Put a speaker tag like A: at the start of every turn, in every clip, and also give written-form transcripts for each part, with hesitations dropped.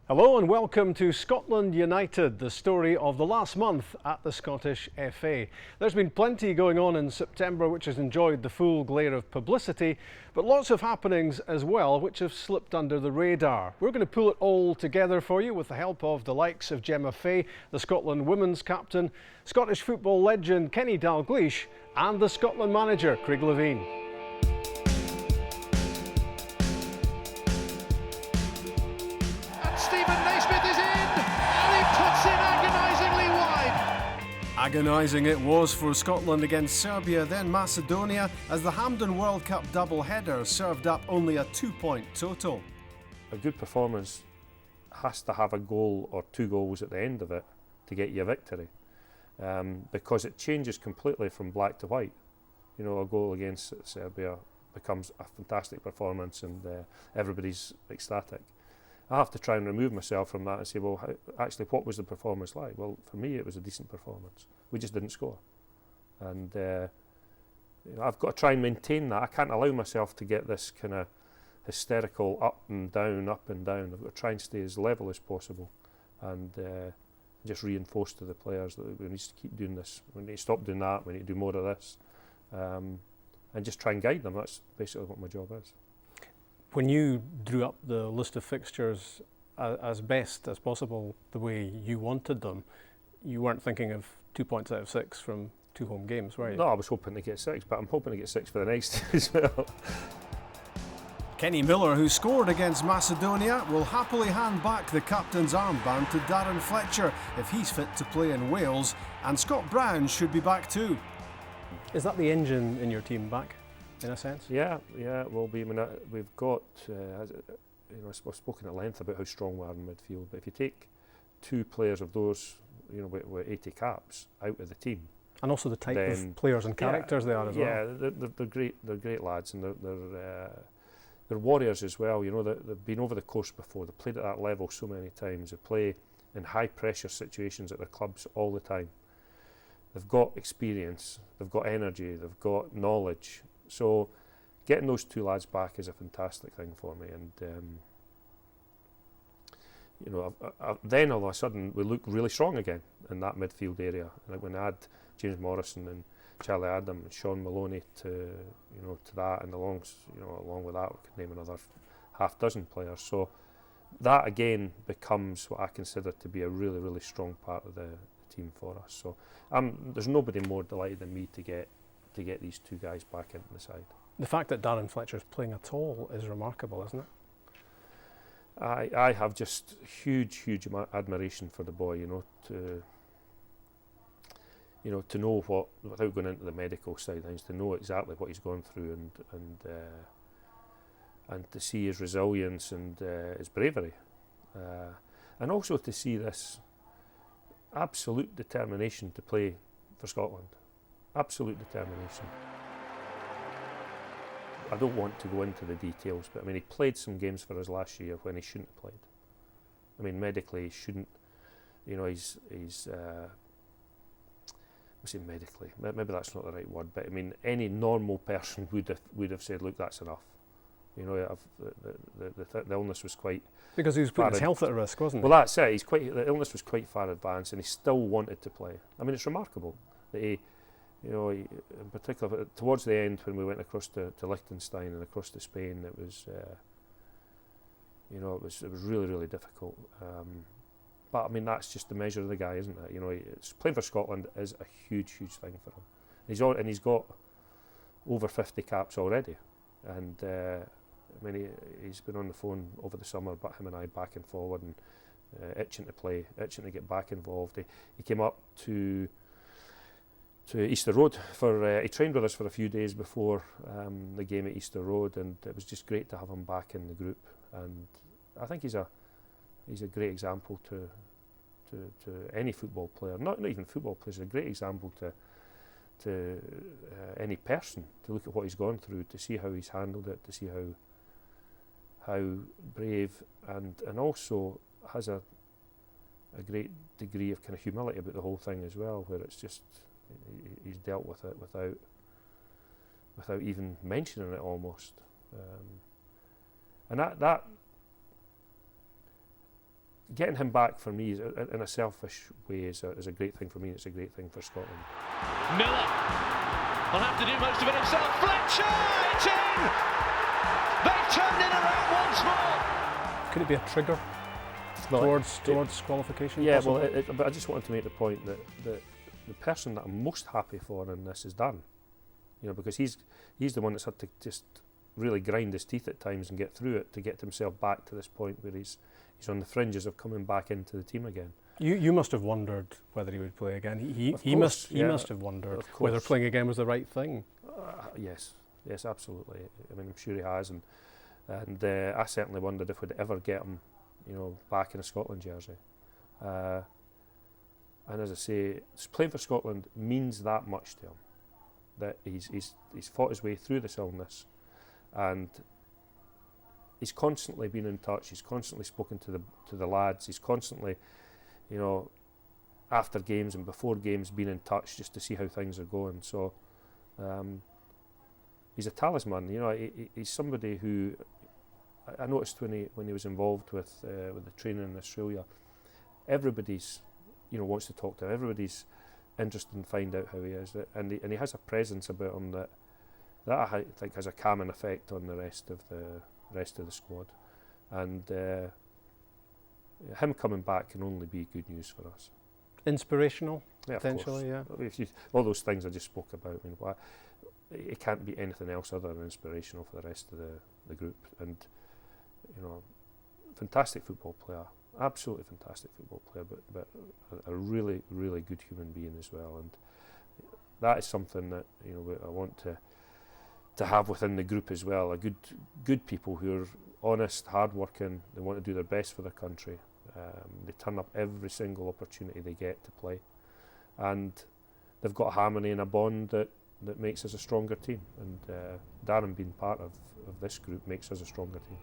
A: Hello and welcome to Scotland United, the story of the last month at the Scottish FA. There's been plenty going on in September which has enjoyed the full glare of publicity, but lots of happenings as well which have slipped under the radar. We're going to pull it all together for you with the help of the likes of Gemma Fay, the Scotland women's captain, Scottish football legend Kenny Dalglish and the Scotland manager Craig Levein. Agonising it was for Scotland against Serbia, then Macedonia, as the Hampden World Cup double-header served up only a 2-point total.
B: A good performance has to have a goal or two goals at the end of it to get you a victory, because it changes completely from black to white. You know, a goal against Serbia becomes a fantastic performance and everybody's ecstatic. I have to try and remove myself from that and say, well, actually, what was the performance like? Well, for me, it was a decent performance. We just didn't score. And I've got to try and maintain that. I can't allow myself to get this kind of hysterical up and down. I've got to try and stay as level as possible and just reinforce to the players that we need to keep doing this. We need to stop doing that. We need to do more of this. And just try and guide them. That's basically what my job is.
A: When you drew up the list of fixtures as best as possible, the way you wanted them, you weren't thinking of 2 points out of 6 from 2 home games, were you?
B: No, I was hoping to get 6, but I'm hoping to get 6 for the next as well.
A: Kenny Miller, who scored against Macedonia, will happily hand back the captain's armband to Darren Fletcher if he's fit to play in Wales, and Scott Brown should be back too. Is that the engine in your team back? In a sense?
B: Yeah, it will be. I mean, we've got, I've spoken at length about how strong we are in midfield, but if you take 2 players of those, with 80 caps out of the team. And
A: also the type of players and characters they are as well.
B: Yeah, they're great. They're great lads, and they're warriors as well. You know, they've been over the course before. They've played at that level so many times. They play in high pressure situations at their clubs all the time. They've got experience. They've got energy. They've got knowledge. So getting those 2 lads back is a fantastic thing for me, and then all of a sudden we look really strong again in that midfield area. Like when I had James Morrison and Charlie Adam and Sean Maloney to that, and along with that we could name another half dozen players. So that again becomes what I consider to be a really, really strong part of the team for us. So there's nobody more delighted than me to get these 2 guys back into the side.
A: The fact that Darren Fletcher is playing at all is remarkable, isn't it?
B: I have just huge admiration for the boy. To know what, without going into the medical side of things, to know exactly what he's gone through and to see his resilience and his bravery, and also to see this absolute determination to play for Scotland. Absolute determination. I don't want to go into the details, but I mean, he played some games for us last year when he shouldn't have played. I mean, medically he shouldn't. He's I say medically. Maybe that's not the right word, but I mean, any normal person would have said, "Look, that's enough." The illness was quite.
A: Because he was putting his health at risk, wasn't he?
B: Well, that's it. The illness was quite far advanced, and he still wanted to play. I mean, it's remarkable that he. In particular, towards the end when we went across to Liechtenstein and across to Spain, it was really, really difficult. But I mean, that's just the measure of the guy, isn't it? Playing for Scotland is a huge thing for him. He's got over 50 caps already, and he's been on the phone over the summer, but him and I back and forward and itching to play, itching to get back involved. He came up to Easter Road he trained with us for a few days before the game at Easter Road, and it was just great to have him back in the group. And I think he's a great example to any football player, not even football players. A great example to any person to look at what he's gone through, to see how he's handled it, to see how brave and also has a great degree of kind of humility about the whole thing as well, where it's just. He's dealt with it without even mentioning it almost, and that getting him back for me, in a selfish way, is a great thing for me. It's a great thing for Scotland.
C: Miller will have to do most of it himself. Fletcher, it's in! They've turned it around once more.
A: Could it be a trigger towards qualification?
B: Yeah,
A: possibly?
B: well, but I just wanted to make the point that the person that I'm most happy for in this is Darren. You know, because he's the one that's had to just really grind his teeth at times and get through it to get himself back to this point where he's on the fringes of coming back into the team again.
A: You must have wondered whether he would play again. He must have wondered whether playing again was the right thing.
B: Yes, absolutely. I mean, I'm sure he has, and I certainly wondered if we'd ever get him, you know, back in a Scotland jersey. And as I say, playing for Scotland means that much to him. That he's fought his way through this illness, and he's constantly been in touch. He's constantly spoken to the lads. He's constantly, you know, after games and before games, been in touch just to see how things are going. So he's a talisman. You know, he's somebody who I noticed when he was involved with the training in Australia. Everybody's, you know, wants to talk to him. Everybody's interested in find out how he is, and he has a presence about him that I think has a calming effect on the rest of the squad, and him coming back can only be good news for us.
A: Inspirational,
B: yeah,
A: potentially, yeah.
B: All those things I just spoke about. I mean, it can't be anything else other than inspirational for the rest of the group, and you know, fantastic football player. Absolutely fantastic football player, but a really, really good human being as well, and that is something that, you know, I want to have within the group as well. A good people who are honest, hard-working. They want to do their best for their country. They turn up every single opportunity they get to play, and they've got a harmony and a bond that makes us a stronger team. And Darren being part of this group makes us a stronger team.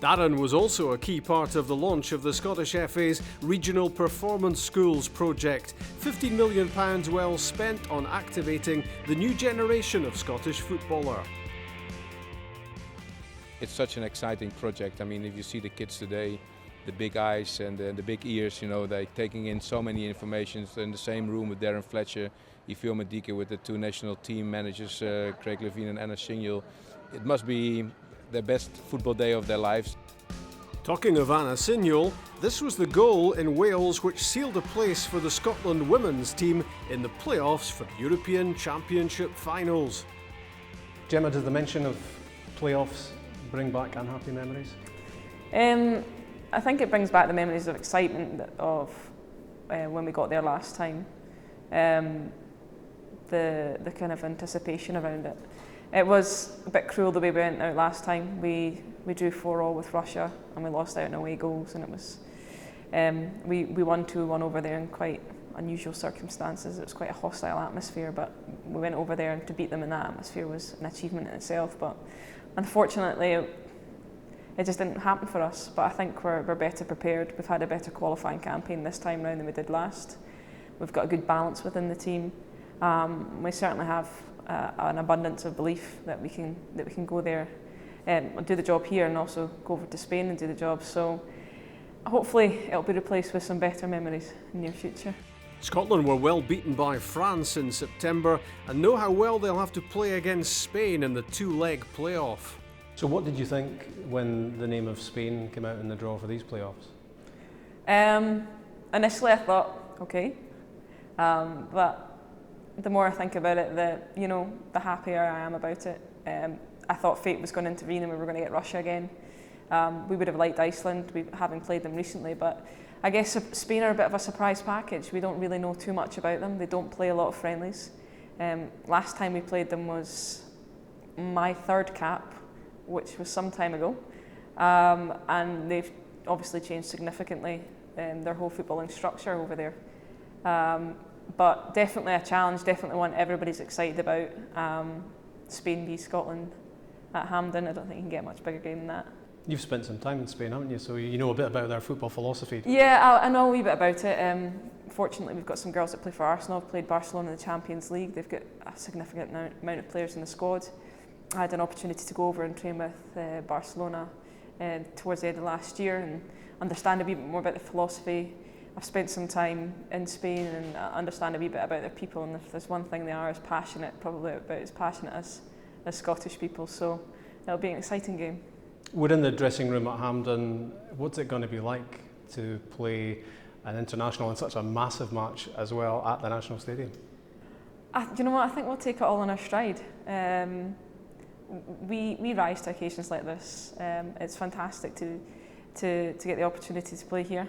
A: Darren was also a key part of the launch of the Scottish FA's Regional Performance Schools project. £15 million well spent on activating the new generation of Scottish footballer.
D: It's such an exciting project. I mean, if you see the kids today, the big eyes and the big ears, you know, they're taking in so many informations. In the same room with Darren Fletcher, Ifeoma Madike with the two national team managers, Craig Levein and Anna Singhal. It must be their best football day of their lives.
A: Talking of Anna Singhal, this was the goal in Wales which sealed a place for the Scotland women's team in the playoffs for the European Championship finals. Gemma, does the mention of playoffs bring back unhappy memories?
E: I think it brings back the memories of excitement of when we got there last time. The kind of anticipation around it. It was a bit cruel the way we went out last time. We drew 4-4 with Russia and we lost out in away goals, and it was we won 2-1 over there in quite unusual circumstances. It was quite a hostile atmosphere, but we went over there, and to beat them in that atmosphere was an achievement in itself. But unfortunately, it just didn't happen for us. But I think we're better prepared. We've had a better qualifying campaign this time round than we did last. We've got a good balance within the team. We certainly have an abundance of belief that we can go there and do the job here, and also go over to Spain and do the job. So hopefully it'll be replaced with some better memories in the near future.
A: Scotland were well beaten by France in September and know how well they'll have to play against Spain in the two-leg playoff. So what did you think when the name of Spain came out in the draw for these playoffs?
E: Initially I thought, okay, but the more I think about it, the happier I am about it. I thought fate was going to intervene and we were going to get Russia again. We would have liked Iceland, having played them recently, but I guess Spain are a bit of a surprise package. We don't really know too much about them. They don't play a lot of friendlies. Last time we played them was my third cap, which was some time ago, and they've obviously changed significantly their whole footballing structure over there. But definitely a challenge, definitely one everybody's excited about. Spain v Scotland at Hampden, I don't think you can get a much bigger game than that.
A: You've spent some time in Spain, haven't you? So you know a bit about their football philosophy.
E: Yeah, I know a wee bit about it. Fortunately, we've got some girls that play for Arsenal, have played Barcelona in the Champions League. They've got a significant amount of players in the squad. I had an opportunity to go over and train with Barcelona towards the end of last year and understand a wee bit more about the philosophy. I've spent some time in Spain and understand a wee bit about their people, and if there's one thing they are as passionate, probably about as passionate as Scottish people, so it'll be an exciting game.
A: We're in the dressing room at Hampden. What's it going to be like to play an international in such a massive match as well at the National Stadium?
E: You know what, I think we'll take it all in our stride. We rise to occasions like this. It's fantastic to get the opportunity to play here.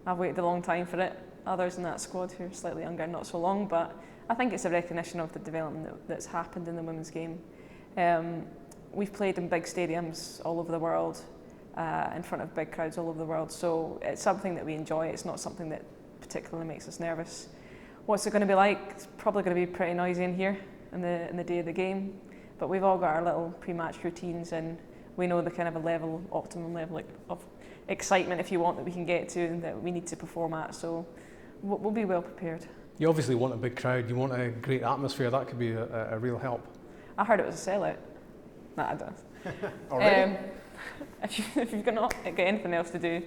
E: I've waited a long time for it. Others in that squad who are slightly younger, not so long, but I think it's a recognition of the development that's happened in the women's game. We've played in big stadiums all over the world, in front of big crowds all over the world, so it's something that we enjoy. It's not something that particularly makes us nervous. What's it going to be like? It's probably going to be pretty noisy in here in the day of the game, but we've all got our little pre-match routines, and we know the kind of optimum level of excitement, if you want, that we can get to and that we need to perform at, so we'll be well prepared.
A: You obviously want a big crowd, you want a great atmosphere. That could be a real help.
E: I heard it was a sellout. Nah, I don't.
A: Already?
E: If you've got anything else to do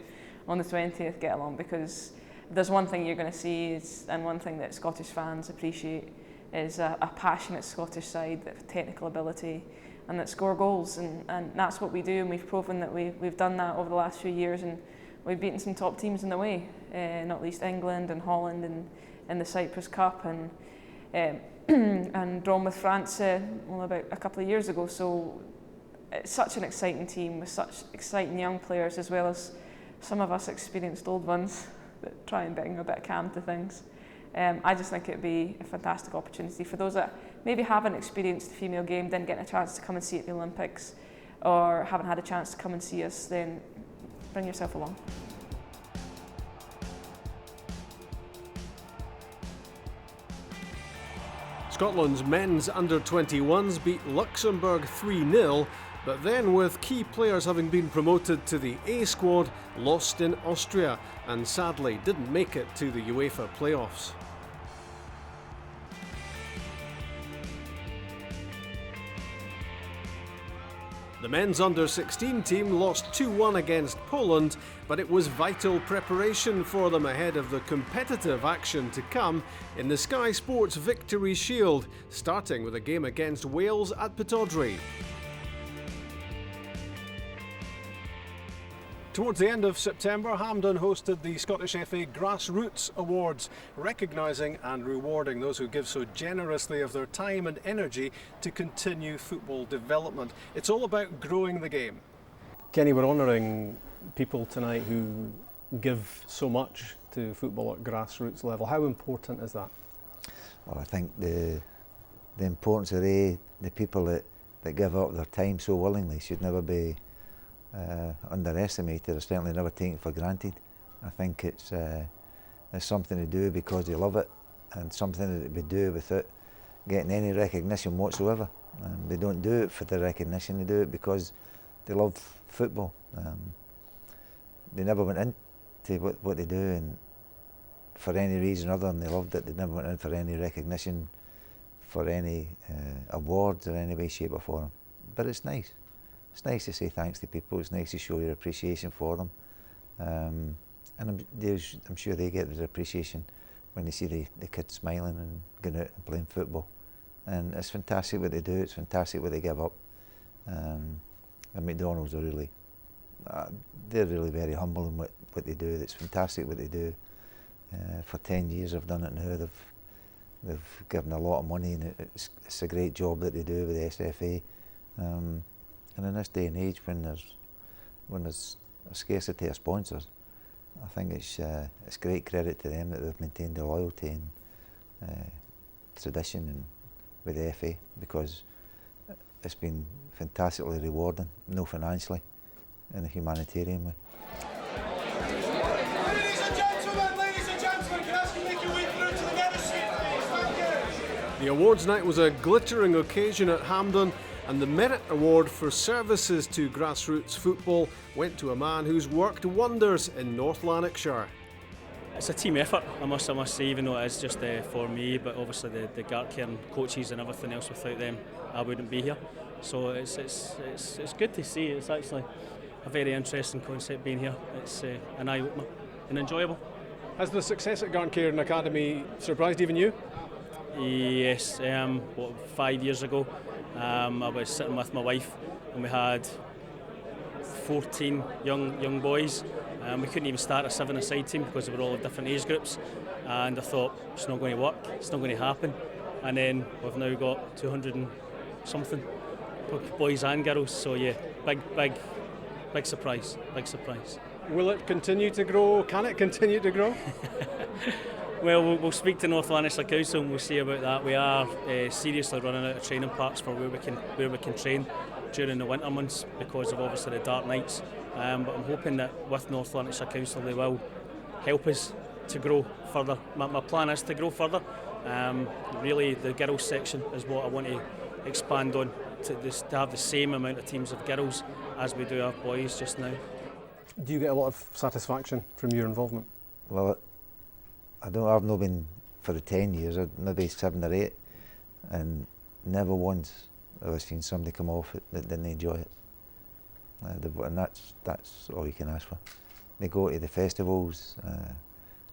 E: on the 20th, get along, because if there's one thing you're going to see and one thing that Scottish fans appreciate is a passionate Scottish side, that technical ability, and that score goals, and that's what we do, and we've proven that we've done that over the last few years, and we've beaten some top teams in the way, not least England and Holland and in the Cyprus Cup, and drawn with France about a couple of years ago. So it's such an exciting team with such exciting young players, as well as some of us experienced old ones that try and bring a bit of calm to things. I just think it'd be a fantastic opportunity for those that maybe haven't experienced the female game, didn't get a chance to come and see it at the Olympics, or haven't had a chance to come and see us, then bring yourself along.
A: Scotland's men's under-21s beat Luxembourg 3-0, but then, with key players having been promoted to the A squad, lost in Austria and sadly didn't make it to the UEFA playoffs. The men's under-16 team lost 2-1 against Poland, but it was vital preparation for them ahead of the competitive action to come in the Sky Sports Victory Shield, starting with a game against Wales at Pittodrie. Towards the end of September, Hampden hosted the Scottish FA Grassroots Awards, recognising and rewarding those who give so generously of their time and energy to continue football development. It's all about growing the game. Kenny, we're honouring people tonight who give so much to football at grassroots level. How important is that?
F: Well, I think the importance of the people that give up their time so willingly should never be underestimated, or certainly never taken for granted. I think it's something to do because they love it, and something that they do without getting any recognition whatsoever. They don't do it for the recognition, they do it because they love football. They never went into what they do and for any reason other than they loved it. They never went in for any recognition, for any awards or any way, shape or form. But it's nice. It's nice to say thanks to people, it's nice to show your appreciation for them. And I'm sure they get their appreciation when they see the kids smiling and going out and playing football. And it's fantastic what they do, it's fantastic what they give up. And McDonald's are really, they're really very humble in what they do. It's fantastic what they do. For 10 years I've done it now, they've given a lot of money, and it's a great job that they do with the SFA. And in this day and age, when there's a scarcity of sponsors, I think it's great credit to them that they've maintained their loyalty and tradition and with the FA, because it's been fantastically rewarding, no financially, in a humanitarian way.
G: Ladies and gentlemen, can I ask you to make your way through to the medal sheet, please? Thank you.
A: The awards night was a glittering occasion at Hampden, and the Merit Award for services to grassroots football went to a man who's worked wonders in North Lanarkshire.
H: It's a team effort, I must say, even though it is just for me, but obviously the Gartcairn coaches and everything else, without them I wouldn't be here. So it's good to see. It's actually a very interesting concept being here. It's an eye-opener and enjoyable.
A: Has the success at Garncairn Academy surprised even you?
H: Yes, 5 years ago I was sitting with my wife and we had 14 young boys. We couldn't even start a 7-a-side team because they were all of different age groups, and I thought it's not going to work, it's not going to happen. And then we've now got 200 and something boys and girls, so yeah, big surprise, big surprise.
A: Will it continue to grow? Can it continue to grow?
H: Well, we'll speak to North Lanarkshire Council and we'll see about that. We are seriously running out of training parks for where we can train during the winter months because of obviously the dark nights. But I'm hoping that with North Lanarkshire Council they will help us to grow further. My plan is to grow further. Really, the girls section is what I want to expand on, to have the same amount of teams of girls as we do have boys just now.
A: Do you get a lot of satisfaction from your involvement?
F: Well, I've not been for the 10 years, maybe 7 or 8, and never once have I seen somebody come off it that didn't enjoy it. And that's all you can ask for. They go to the festivals,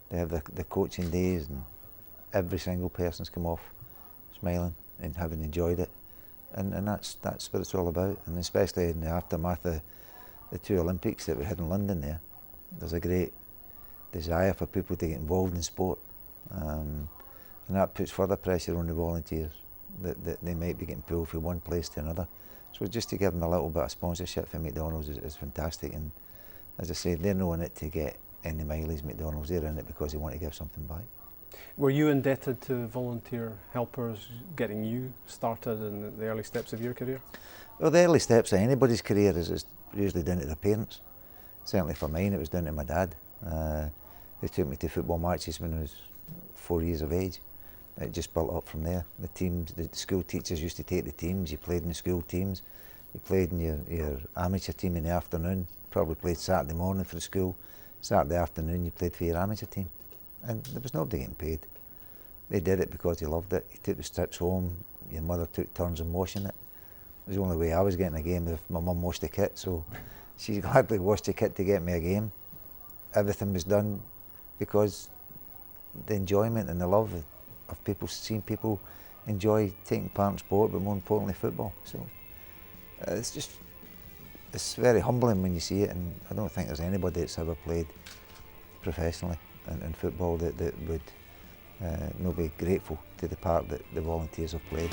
F: they have the coaching days, and every single person's come off smiling and having enjoyed it. And that's what it's all about. And especially in the aftermath of the 2 Olympics that we had in London there's a great desire for people to get involved in sport. And that puts further pressure on the volunteers that they might be getting pulled from one place to another. So just to give them a little bit of sponsorship for McDonald's is fantastic. And as I say, they're not in it to get any mileage McDonald's, they're in it because they want to give something back.
A: Were you indebted to volunteer helpers getting you started in the early steps of your career?
F: Well, the early steps of anybody's career is usually down to their parents. Certainly for mine, it was down to my dad, who took me to football matches when I was 4 years of age. It just built up from there. The teams, the school teachers used to take the teams. You played in the school teams. You played in your amateur team in the afternoon. Probably played Saturday morning for the school. Saturday afternoon you played for your amateur team. And there was nobody getting paid. They did it because they loved it. You took the strips home. Your mother took turns in washing it. It was the only way I was getting a game if my mum washed the kit. So she gladly washed the kit to get me a game. Everything was done because the enjoyment and the love of people, seeing people enjoy taking part in sport, but more importantly football. So it's very humbling when you see it, and I don't think there's anybody that's ever played professionally in football that would not be grateful to the part that the volunteers have played.